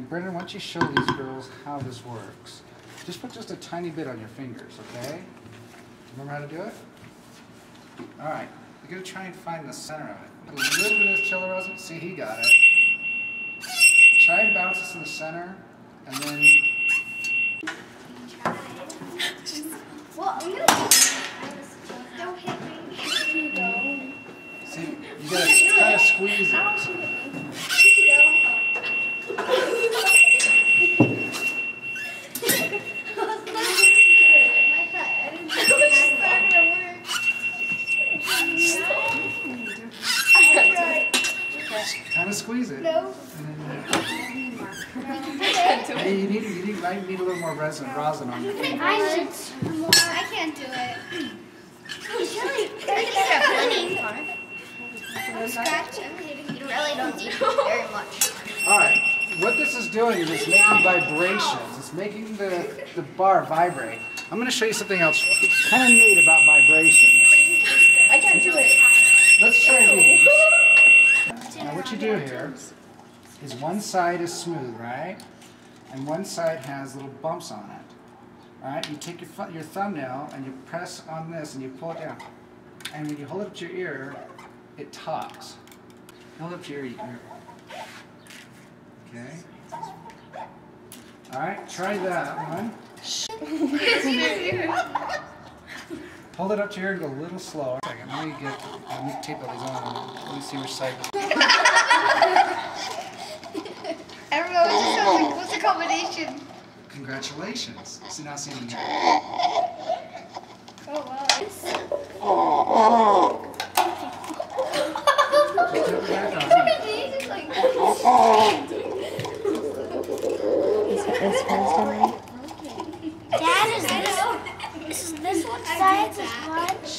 Brendan, why don't you show these girls how this works? Just put just a tiny bit on your fingers, okay? Remember how to do it? All right, we're going to try and find the center of it. Put a little bit of chili resin. See, he got it. Try and bounce this in the center, and then... Well, I'm going to... Don't hit me. See, you got to kind of squeeze it. Kind of squeeze it. No. Hey, you might need a little more rosin on your finger. I can't do it. You really don't need very much. Alright, what this is doing is it's making vibrations. It's making the bar vibrate. I'm going to show you something else kind of neat about vibrations. I can't do it. Let's try these. Now what you do here is one side is smooth, right? And one side has little bumps on it. Alright, you take your thumbnail and you press on this and you pull it down. And when you hold it up to your ear, it talks. Hold it up to your ear. Okay. Alright, try that one. Hold it up to your ear and go a little slower. Let me tape all these on. Let me see which side. Everyone, what's the combination? Congratulations. So now see them here. Oh, wow. Dad, is this one size as much?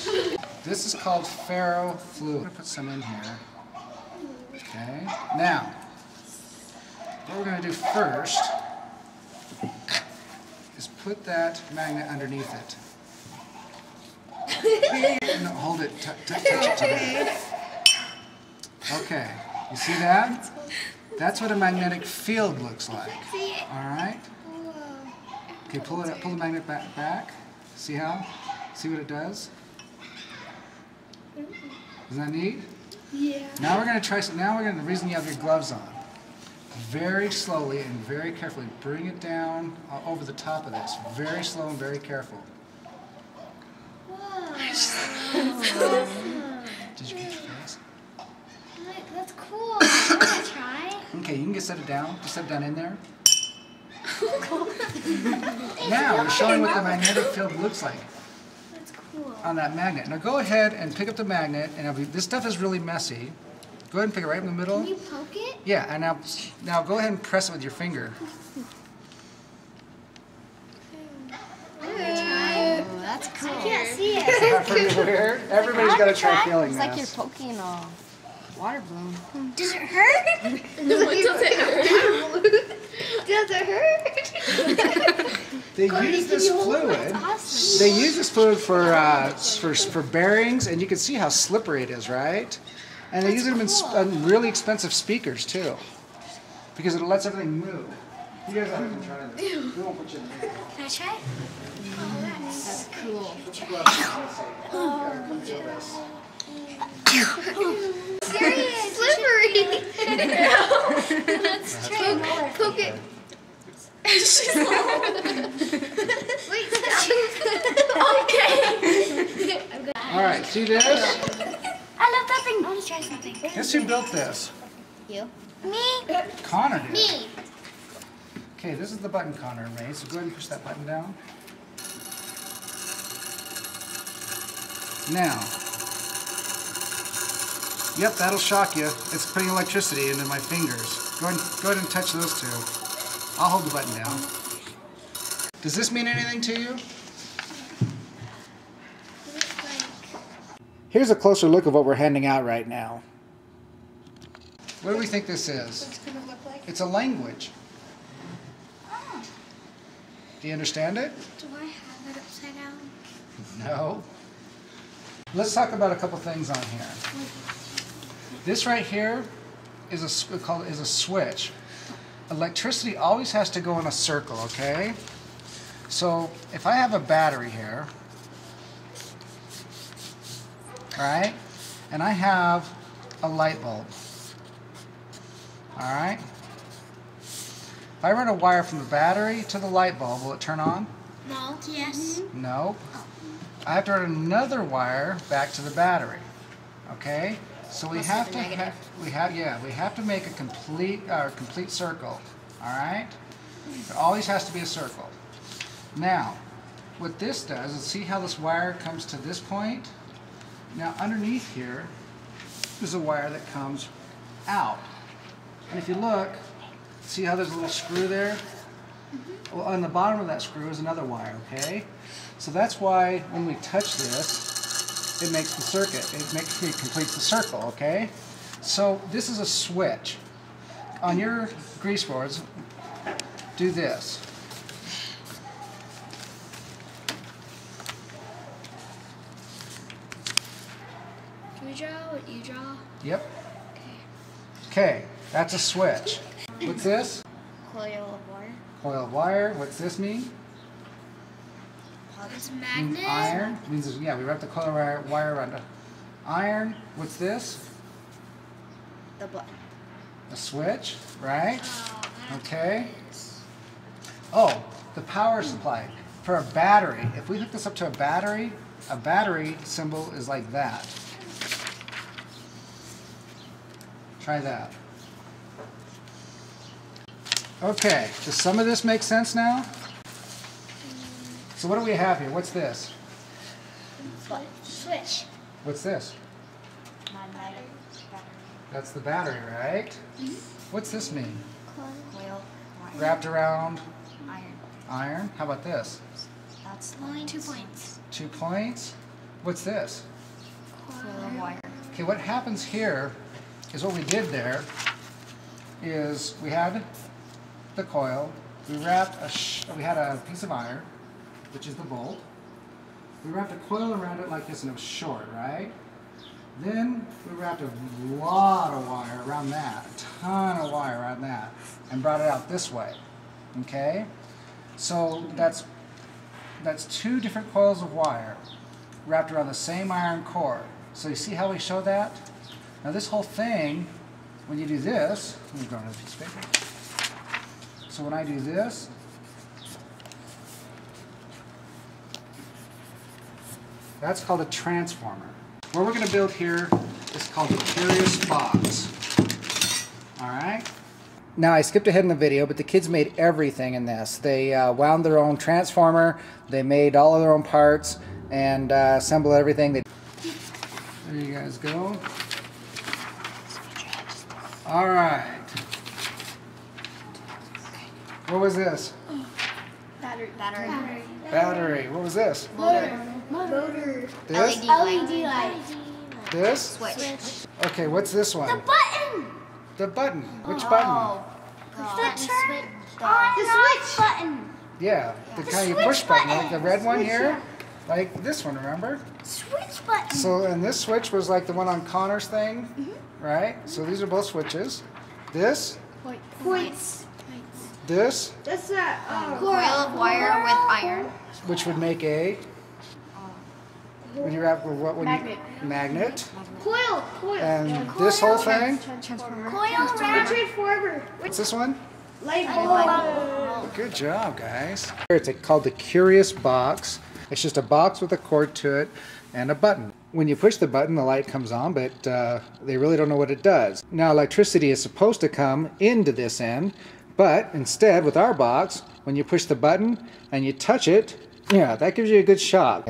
This is called ferro fluid. I'm going to put some in here. Okay. Now, what we're going to do first is put that magnet underneath it. No, hold it. Touch it to that. Okay. You see that? That's what a magnetic field looks like. All right. Okay. Pull it up. Pull the magnet back. See how? See what it does? Isn't that neat? Yeah. Now we're going to try some. Now we're going to. The reason you have your gloves on. Very slowly and very carefully bring it down over the top of this. Very slow and very careful. Wow. Did you get your face? That's cool. I'm gonna try. Okay, you can just set it down. Just set it down in there. Now we're showing what the magnetic field looks like. That's cool. On that magnet. Now go ahead and pick up the magnet. And this stuff is really messy. Go ahead and pick it right in the middle. Can you poke it? Yeah, and now go ahead and press it with your finger. Oh, that's cool. I can't see it. Is that pretty weird? Everybody's got to try feeling It's this. like you're poking a water balloon. Does it hurt? No, it doesn't hurt. Does it hurt? They use this fluid. Awesome. They use this fluid for bearings, and you can see how slippery it is, right? And they use it in really expensive speakers too, because it lets everything move. You guys have to try this. We won't put you in there. Can I try? Oh, That's cool. Put your gloves on. Come feel this. Serious. Slippery. Let's try. Poke it. She's Wait, okay. All right, see this? I love that thing. I want to try something. Guess who built this? You. Me. Connor did. Me. Okay, this is the button Connor made, so go ahead and push that button down. Now, yep, that'll shock you. It's putting electricity into my fingers. Go ahead and touch those two. I'll hold the button down. Does this mean anything to you? Here's a closer look of what we're handing out right now. What do we think this is? What's it gonna look like? It's a language. Oh. Do you understand it? Do I have it upside down? No. Let's talk about a couple things on here. This right here is a switch. electricity always has to go in a circle, okay? So if I have a battery here, right, and I have a light bulb, all right? If I run a wire from the battery to the light bulb, will it turn on? No. Yes. No. I have to run another wire back to the battery. Okay? So we have to we have to make a complete circle. All right? It always has to be a circle. Now, what this does is, see how this wire comes to this point? Now underneath here is a wire that comes out. And if you look, see how there's a little screw there? Well, on the bottom of that screw is another wire, okay? So that's why when we touch this, it makes the circuit. It completes the circle, okay? So this is a switch. On your grease boards, do this. Can we draw what you draw? Yep. Okay, that's a switch. What's this? Coil of wire. Coil of wire. What's this mean? It's Means magnet. iron. Means, yeah, we wrap the coil of wire around the iron. What's this? The button. A switch, right? Oh, Okay. Oh, the power supply. For a battery, if we hook this up to a battery symbol is like that. Try that. Okay, does some of this make sense now? So what do we have here? What's this? Switch. What's this? That's the battery, right? What's this mean? Coil. Wire. Wrapped around Iron. iron. How about this? That's Point. 2 points. 2 points. What's this? coil of wire. Okay, what happens here is what we did there is we had the coil, we wrapped we had a piece of iron, which is the bolt. We wrapped a coil around it like this and it was short, right? Then we wrapped a lot of wire around that, a ton of wire around that, and brought it out this way, okay? So that's 2 different coils of wire wrapped around the same iron core. So you see how we show that? Now this whole thing, when you do this, let me grab another piece of paper. So when I do this, that's called a transformer. What we're going to build here is called the curious box. Alright? Now I skipped ahead in the video, but the kids made everything in this. They wound their own transformer, they made all of their own parts, and assembled everything. There you guys go. Alright. What was this? Battery. Battery. What was this? Motor. This? LED light. This? Switch. Okay, what's this one? Button. The button. Which button? Oh, The turn on the switch button. Yeah, the kind you switch push button, like button. the red one Switch, here. yeah. Like this one, remember? Switch button. So, and this switch was like the one on Connor's thing, right? So these are both switches. This, Points. this, That's that. coil of wire with iron. which would make a, when you wrap with what would Magnet. magnet. Coil. And this whole thing, Coil. Transformer. what's this one? Light bulb. Good job, guys. It's called the Curious Box. It's just a box with a cord to it and a button. When you push the button, the light comes on, but they really don't know what it does. Now, electricity is supposed to come into this end, but instead, with our box, when you push the button and you touch it, yeah, that gives you a good shock.